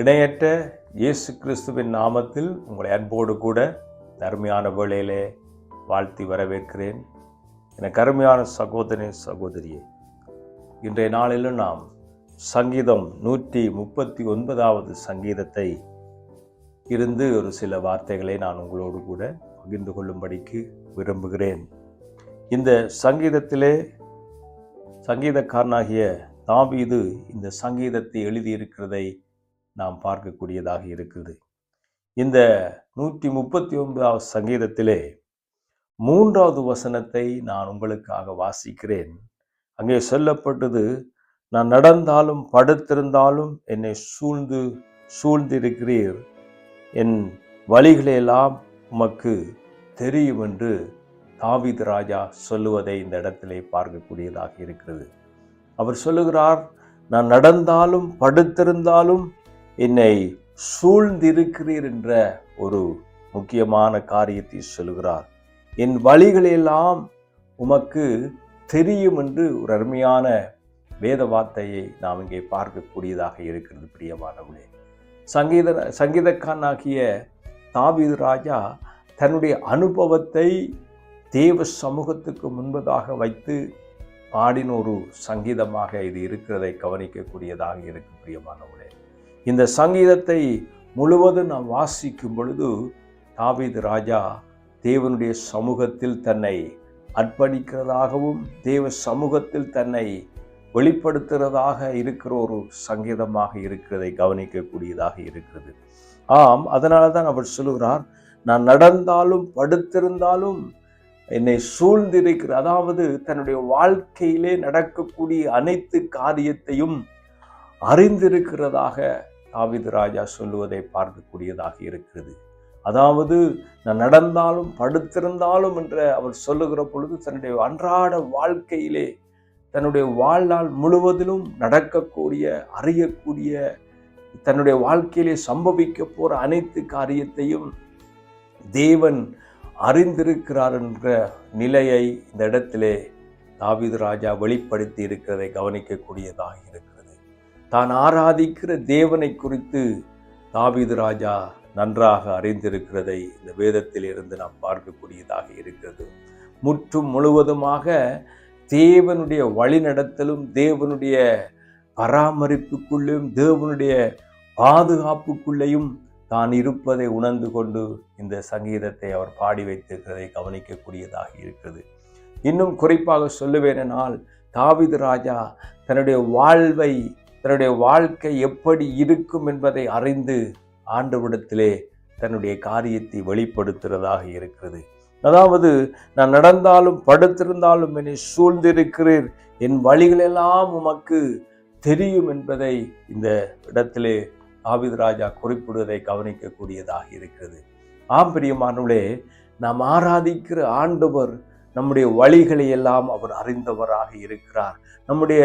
இணையற்ற இயேசு கிறிஸ்துவின் நாமத்தில் உங்களை அன்போடு கூட அருமையான வேளையிலே வாழ்த்தி வரவேற்கிறேன். எனக்கு அருமையான சகோதரனே சகோதரியே, இன்றைய நாளிலும் நாம் சங்கீதம் 139வது சங்கீதத்தை இருந்து ஒரு சில வார்த்தைகளை நான் உங்களோடு கூட பகிர்ந்து கொள்ளும்படிக்கு விரும்புகிறேன். இந்த சங்கீதத்திலே சங்கீதக்காரனாகிய தாவீது இந்த சங்கீதத்தை எழுதியிருக்கிறதை நாம் பார்க்கக்கூடியதாக இருக்குது. இந்த 139வது சங்கீதத்திலே 3வது வசனத்தை நான் உங்களுக்காக வாசிக்கிறேன். அங்கே சொல்லப்பட்டது, நான் நடந்தாலும் படுத்திருந்தாலும் என்னை சூழ்ந்திருக்கிறீர், என் வழிகளெல்லாம் உமக்கு தெரியும் என்று தாவீது ராஜா சொல்லுவதை இந்த இடத்திலே பார்க்கக்கூடியதாக இருக்கிறது. அவர் சொல்லுகிறார், நான் நடந்தாலும் படுத்திருந்தாலும் என்னை சூழ்ந்திருக்கிறீர் என்ற ஒரு முக்கியமான காரியத்தை சொல்லுகிறார். என் வழிகளெல்லாம் உமக்கு தெரியும் என்று ஒரு அருமையான வேத வார்த்தையை நாம் இங்கே பார்க்கக்கூடியதாக இருக்கிறது. பிரியமானவர்களே, சங்கீதக்காரனாகிய தாவீது ராஜா தன்னுடைய அனுபவத்தை தேவ சமூகத்துக்கு முன்பதாக வைத்து பாடின ஒரு சங்கீதமாக இது இருக்கிறதை கவனிக்கக்கூடியதாக இருக்கு. பிரியமானவர்களே, இந்த சங்கீதத்தை முழுவதும் நாம் வாசிக்கும் பொழுது தாவீது ராஜா தேவனுடைய சமூகத்தில் தன்னை அர்ப்பணிக்கிறதாகவும் தேவ சமூகத்தில் தன்னை வெளிப்படுத்துகிறதாக இருக்கிற ஒரு சங்கீதமாக இருக்கிறதை கவனிக்கக்கூடியதாக இருக்கிறது. ஆம், அதனால தான் அவர் சொல்லுகிறார், நான் நடந்தாலும் படுத்திருந்தாலும் என்னை சூழ்ந்திருக்கிற, அதாவது தன்னுடைய வாழ்க்கையிலே நடக்கக்கூடிய அனைத்து காரியத்தையும் அறிந்திருக்கிறதாக தாவீது ராஜா சொல்லுவதை பார்க்கக்கூடியதாக இருக்கிறது. அதாவது நான் நடந்தாலும் படுத்திருந்தாலும் என்று அவர் சொல்லுகிற பொழுது தன்னுடைய அன்றாட வாழ்க்கையிலே தன்னுடைய வாழ்நாள் முழுவதிலும் நடக்கக்கூடிய, அறியக்கூடிய, தன்னுடைய வாழ்க்கையிலே சம்பவிக்க போற அனைத்து காரியத்தையும் தேவன் அறிந்திருக்கிறார் என்ற நிலையை இந்த இடத்திலே தாவீது ராஜா வெளிப்படுத்தி இருக்கிறதை கவனிக்கக்கூடியதாக இருக்கிறது. தான் ஆராதிக்கிற தேவனை குறித்து தாவீது ராஜா நன்றாக அறிந்திருக்கிறதை இந்த வேதத்தில் இருந்து நாம் பார்க்கக்கூடியதாக இருக்கிறது. முற்றும் முழுவதுமாக தேவனுடைய வழிநடத்தலும் தேவனுடைய பராமரிப்புக்குள்ளேயும் தேவனுடைய பாதுகாப்புக்குள்ளேயும் தான் இருப்பதை உணர்ந்து கொண்டு இந்த சங்கீதத்தை அவர் பாடி வைத்திருக்கிறதை கவனிக்கக்கூடியதாக இருக்கிறது. இன்னும் குறிப்பாக சொல்லுவேனால், தாவீது ராஜா தன்னுடைய வாழ்க்கை எப்படி இருக்கும் என்பதை அறிந்து ஆண்டவரிடத்திலே தன்னுடைய காரியத்தை வெளிப்படுத்துகிறதாக இருக்கிறது. அதாவது, நான் நடந்தாலும் படுத்திருந்தாலும் என்னை சூழ்ந்திருக்கிறீர், என் வழிகளெல்லாம் உமக்கு தெரியும் என்பதை இந்த இடத்திலே தாவீது ராஜா குறிப்பிடுவதை கவனிக்கக்கூடியதாக இருக்கிறது. ஆம் பிரியமானவர்களே, நாம் ஆராதிக்கிற ஆண்டவர் நம்முடைய வழிகளை எல்லாம் அவர் அறிந்தவராக இருக்கிறார். நம்முடைய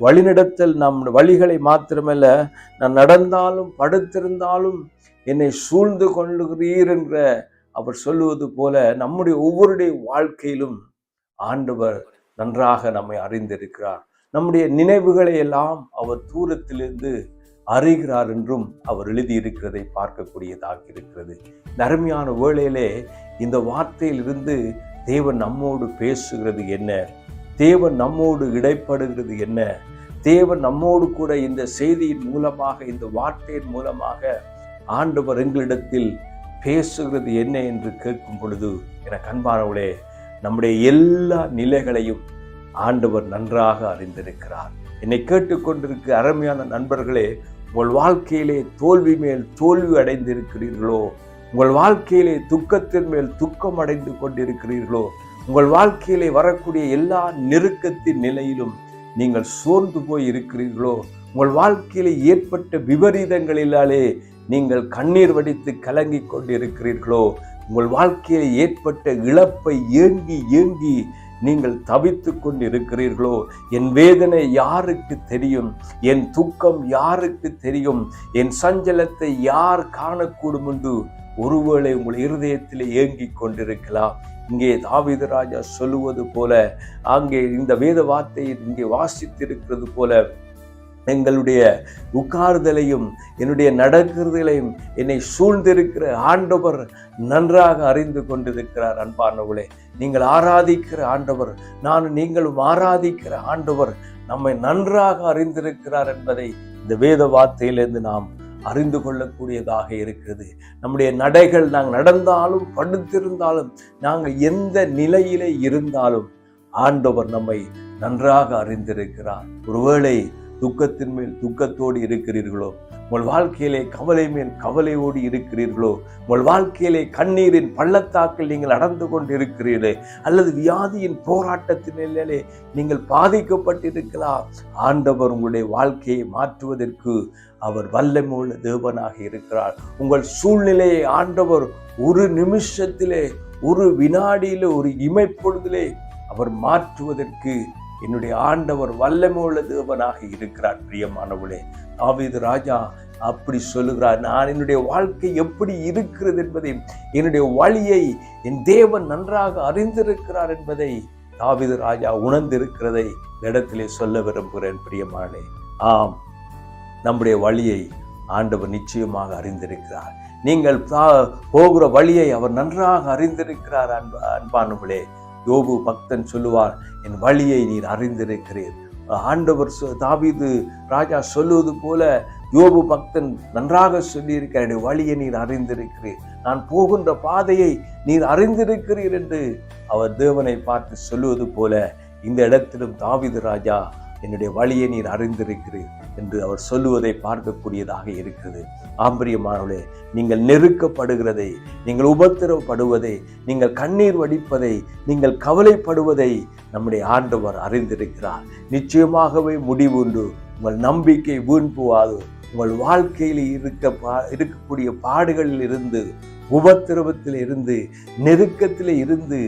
வழிநடத்தல், நம் வழிகளை மாத்திரமல்ல, நான் நடந்தாலும் படுத்திருந்தாலும் என்னை சூழ்ந்து கொள்ளுகிறீர் என்ற அவர் சொல்லுவது போல நம்முடைய ஒவ்வொருடைய வாழ்க்கையிலும் ஆண்டவர் நன்றாக நம்மை அறிந்திருக்கிறார். நம்முடைய நினைவுகளை எல்லாம் அவர் தூரத்திலிருந்து அறிகிறார் என்றும் அவர் எழுதியிருக்கிறதை பார்க்கக்கூடியதாக இருக்கிறது. அருமையான வேளையிலே இந்த வார்த்தையிலிருந்து தேவன் நம்மோடு பேசுகிறது என்ன, தேவன் நம்மோடு இடைப்படுகிறது என்ன, தேவன் நம்மோடு கூட இந்த செய்தியின் மூலமாக, இந்த வார்த்தையின் மூலமாக ஆண்டவர் எங்களிடத்தில் பேசுகிறது என்ன என்று கேட்கும் பொழுது, எனக்கு அன்பானவர்களே, நம்முடைய எல்லா நிலைகளையும் ஆண்டவர் நன்றாக அறிந்திருக்கிறார். என்னை கேட்டுக்கொண்டிருக்க அருமையான நண்பர்களே, உங்கள் வாழ்க்கையிலே தோல்வி மேல் தோல்வி அடைந்திருக்கிறீர்களோ, உங்கள் வாழ்க்கையிலே துக்கத்தின் மேல் துக்கம் அடைந்து கொண்டிருக்கிறீர்களோ, உங்கள் வாழ்க்கையிலே வரக்கூடிய எல்லா நெருக்கத்தின் நிலையிலும் நீங்கள் சோர்ந்து போய் இருக்கிறீர்களோ, உங்கள் வாழ்க்கையிலே ஏற்பட்ட விபரீதங்களினாலே நீங்கள் கண்ணீர் வடித்து கலங்கி கொண்டிருக்கிறீர்களோ, உங்கள் வாழ்க்கையிலே ஏற்பட்ட இழப்பை ஏங்கி ஏங்கி நீங்கள் தவித்து கொண்டிருக்கிறீர்களோ, என் வேதனை யாருக்கு தெரியும், என் துக்கம் யாருக்கு தெரியும், என் சஞ்சலத்தை யார் காணக்கூடும் என்று ஒருவேளை உங்கள் இருதயத்திலே ஏங்கிக் கொண்டிருக்கலாம். இங்கே தாவீது ராஜா சொல்லுவது போல, அங்கே இந்த வேத வார்த்தையை இங்கே வாசித்திருக்கிறது போல, எங்களுடைய உட்கார்தலையும் என்னுடைய நடக்கிறதையும் என்னை சூழ்ந்திருக்கிற ஆண்டவர் நன்றாக அறிந்து கொண்டிருக்கிறார். அன்பானவர்களே, நீங்கள் ஆராதிக்கிற ஆண்டவர், நீங்களும் ஆராதிக்கிற ஆண்டவர் நம்மை நன்றாக அறிந்திருக்கிறார் என்பதை இந்த வேத வார்த்தையிலிருந்து நாம் அறிந்து கொள்ளக்கூடியதாக இருக்கிறது. நம்முடைய நடைகள், நாங்கள் நடந்தாலும் படுத்திருந்தாலும், நாங்கள் எந்த நிலையிலே இருந்தாலும் ஆண்டவர் நம்மை நன்றாக அறிந்திருக்கிறார். ஒருவேளை துக்கத்தின் மேல் துக்கத்தோடு இருக்கிறீர்களோ, உங்கள் வாழ்க்கையிலே கவலை மேல் கவலையோடு இருக்கிறீர்களோ, உங்கள் வாழ்க்கையிலே கண்ணீரின் பள்ளத்தாக்கில் நீங்கள் நடந்து கொண்டிருக்கிறீர்களே, அல்லது வியாதியின் போராட்டத்தினாலே நீங்கள் பாதிக்கப்பட்டிருக்கலாம், ஆண்டவர் உங்களுடைய வாழ்க்கையை மாற்றுவதற்கு அவர் வல்லமையுள்ள தேவனாக இருக்கிறார். உங்கள் சூழ்நிலையை ஆண்டவர் ஒரு நிமிஷத்திலே, ஒரு வினாடியிலே, ஒரு இமைப்பொழுதிலே அவர் மாற்றுவதற்கு என்னுடைய ஆண்டவர் வல்லமையுள்ள தேவனாக இருக்கிறார். பிரியமானவர்களே, தாவீது ராஜா அப்படி சொல்லுகிறார், நான் என்னுடைய வாழ்க்கை எப்படி இருக்கிறது என்பதை, என்னுடைய வழியை என் தேவன் நன்றாக அறிந்திருக்கிறார் என்பதை தாவீது ராஜா உணர்ந்திருக்கிறதை இடத்திலே சொல்ல விரும்புகிறேன். பிரியமானே, ஆம், நம்முடைய வழியை ஆண்டவர் நிச்சயமாக அறிந்திருக்கிறார். நீங்கள் போகிற வழியை அவர் நன்றாக அறிந்திருக்கிறார். அன்பானவர்களே, யோபு பக்தன் சொல்லுவார், என் வழியை நீர் அறிந்திருக்கிறீர். ஆண்டவர் தாவீது ராஜா சொல்லுவது போல யோபு பக்தன் நன்றாக சொல்லியிருக்கிறார், என்னுடைய வழியை நீர் அறிந்திருக்கிறீர், நான் போகின்ற பாதையை நீர் அறிந்திருக்கிறீர் என்று அவர் தேவனை பார்த்து சொல்லுவது போல இந்த இடத்திலும் தாவீது ராஜா என்னுடைய வழியை நீர் அறிந்திருக்கிறீர் என்று அவர் சொல்லுவதை பார்க்கக்கூடியதாக இருக்கிறது. ஆம்பரியமானவர்களே, நீங்கள் நெருக்கப்படுகிறதை, நீங்கள் உபத்திரவப்படுவதை, நீங்கள் கண்ணீர் வடிப்பதை, நீங்கள் கவலைப்படுவதை நம்முடைய ஆண்டவர் அறிந்திருக்கிறார். நிச்சயமாகவே முடிவு உண்டு. உங்கள் நம்பிக்கை வீண் போகாது. உங்கள் வாழ்க்கையில் இருக்கக்கூடிய பாடுகளில் இருந்து, உபத்திரவத்தில் இருந்து, நெருக்கத்தில் இருந்து,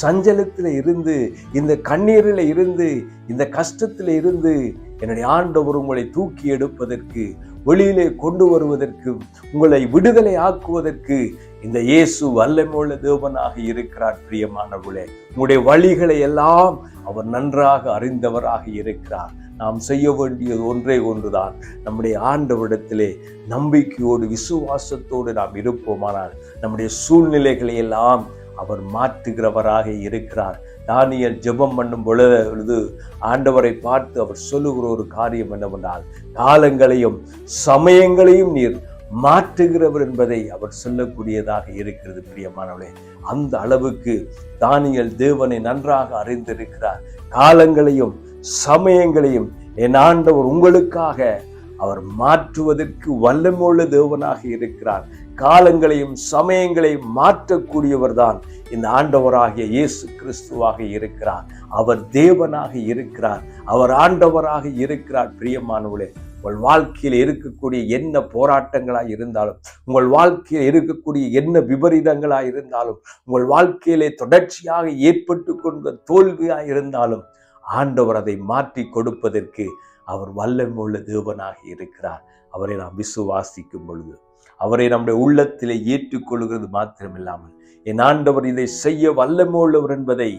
சஞ்சலத்தில் இருந்து, இந்த கண்ணீரில் இருந்து, இந்த கஷ்டத்தில் இருந்து என்னுடைய ஆண்டவர் உங்களை தூக்கி எடுப்பதற்கு, வெளியிலே கொண்டு வருவதற்கு, உங்களை விடுதலை ஆக்குவதற்கு இந்த இயேசு வல்லமையுள்ள தேவனாக இருக்கிறார். பிரியமானவர்களே, உங்களுடைய வழிகளை எல்லாம் அவர் நன்றாக அறிந்தவராக இருக்கிறார். நாம் செய்ய வேண்டியது ஒன்றே ஒன்றுதான், நம்முடைய ஆண்டவரிடத்திலே நம்பிக்கையோடு விசுவாசத்தோடு நாம் இருப்போமானால் நம்முடைய சூழ்நிலைகளை எல்லாம் அவர் மாற்றுகிறவராக இருக்கிறார். தானியேல் ஜெபம் பண்ணும் பொழுது ஆண்டவரை பார்த்து அவர் சொல்லுகிற ஒரு காரியம் என்னவென்றால், காலங்களையும் சமயங்களையும் நீர் மாற்றுகிறவர் என்பதை அவர் சொல்லக்கூடியதாக இருக்கிறது. பிரியமானவர்களே, அந்த அளவுக்கு தானியேல் தேவனை நன்றாக அறிந்திருக்கிறார். காலங்களையும் சமயங்களையும் என் ஆண்டவர் உங்களுக்காக அவர் மாற்றுவதற்கு வல்லமையுள்ள தேவனாக இருக்கிறார். காலங்களையும் சமயங்களையும் மாற்றக்கூடியவர் தான் இந்த ஆண்டவராகிய இயேசு கிறிஸ்துவாக இருக்கிறார். அவர் தேவனாக இருக்கிறார், அவர் ஆண்டவராக இருக்கிறார். பிரியமானவர்களே, உங்கள் வாழ்க்கையில் இருக்கக்கூடிய என்ன போராட்டங்களாய் இருந்தாலும், உங்கள் வாழ்க்கையில் இருக்கக்கூடிய என்ன விபரீதங்களாய் இருந்தாலும், உங்கள் வாழ்க்கையிலே தொடர்ச்சியாக ஏற்பட்டு கொண்ட தோல்வியாய் இருந்தாலும், ஆண்டவர் அதை மாற்றி கொடுப்பதற்கு அவர் வல்லமையுள்ள தேவனாக இருக்கிறார். அவரை நாம் விசுவாசிக்கும் பொழுது, அவரை நம்முடைய உள்ளத்திலே ஏற்றுக்கொள்கிறது மாத்திரமில்லாமல், என் ஆண்டவர் இதை செய்ய வல்லமையுள்ளவர் என்பதை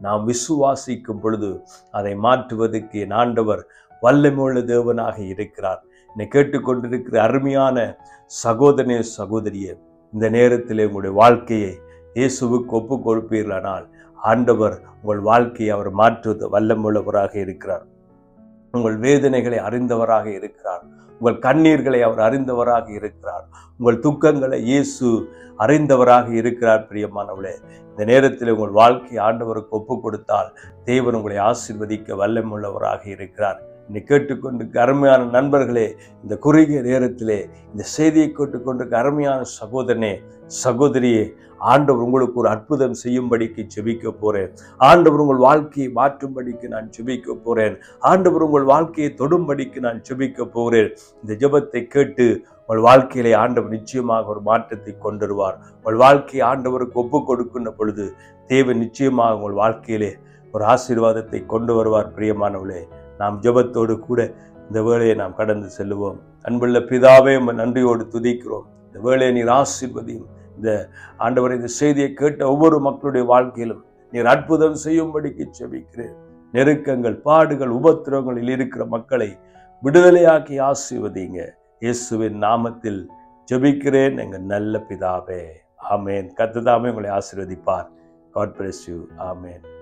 நாம் விசுவாசிக்கும் பொழுது அதை மாற்றுவதற்கு என் ஆண்டவர் வல்லமையுள்ள தேவனாக இருக்கிறார். என்னை கேட்டுக்கொண்டிருக்கிற அருமையான சகோதரனே, சகோதரியே, இந்த நேரத்திலே உங்களுடைய வாழ்க்கையை இயேசுவுக்கு ஒப்பு கொடுப்பீர்களானால் ஆண்டவர் உங்கள் வாழ்க்கையை அவர் மாற்றுவது வல்லமுள்ளவராக இருக்கிறார். உங்கள் வேதனைகளை அறிந்தவராக இருக்கிறார். உங்கள் கண்ணீர்களை அவர் அறிந்தவராக இருக்கிறார். உங்கள் துக்கங்களை இயேசு அறிந்தவராக இருக்கிறார். பிரியமானவர்களே, இந்த நேரத்தில் உங்கள் வாழ்க்கை ஆண்டவருக்கு ஒப்பு கொடுத்தால் தேவன் உங்களை ஆசீர்வதிக்க வல்லமுள்ளவராக இருக்கிறார். என்னை கேட்டுக்கொண்டு அருமையான நண்பர்களே, இந்த குறுகிய நேரத்திலே இந்த செய்தியை கேட்டுக்கொண்டு அருமையான சகோதரனே, சகோதரியே, ஆண்டவர் உங்களுக்கு ஒரு அற்புதம் செய்யும்படிக்கு ஜெபிக்க போறேன். ஆண்டவர் உங்கள் வாழ்க்கையை மாற்றும்படிக்கு நான் ஜெபிக்க போறேன். ஆண்டவர் உங்கள் வாழ்க்கையை தொடும்படிக்கு நான் ஜெபிக்க போறேன். இந்த ஜெபத்தை கேட்டு உங்கள் வாழ்க்கையிலே ஆண்டவர் நிச்சயமாக ஒரு மாற்றத்தை கொண்டு வருவார். உங்கள் வாழ்க்கையை ஆண்டவருக்கு ஒப்பு கொடுக்கின்ற பொழுது தேவன் நிச்சயமாக உங்கள் வாழ்க்கையிலே ஒரு ஆசீர்வாதத்தை கொண்டு வருவார். பிரியமானவர்களே, நாம் ஜெபத்தோடு கூட இந்த வேளையை நாம் கடந்து செல்லுவோம். அன்புள்ள பிதாவே, நன்றியோடு துதிக்கிறோம். இந்த வேளையை நீர் ஆசீர்வதியும். இந்த ஆண்டவர் இந்த செய்தியை கேட்ட ஒவ்வொரு மக்களுடைய வாழ்க்கையிலும் நீர் அற்புதம் செய்யும்படிக்கு ஜெபிக்கிறேன். நெருக்கங்கள், பாடுகள், உபத்திரவங்களில் இருக்கிற மக்களை விடுதலையாக்கி ஆசீர்வதிங்க. இயேசுவின் நாமத்தில் ஜெபிக்கிறேன் எங்கள் நல்ல பிதாவே. ஆமேன். கர்த்தர் தாமே உங்களை ஆசீர்வதிப்பார். God bless you. ஆமேன்.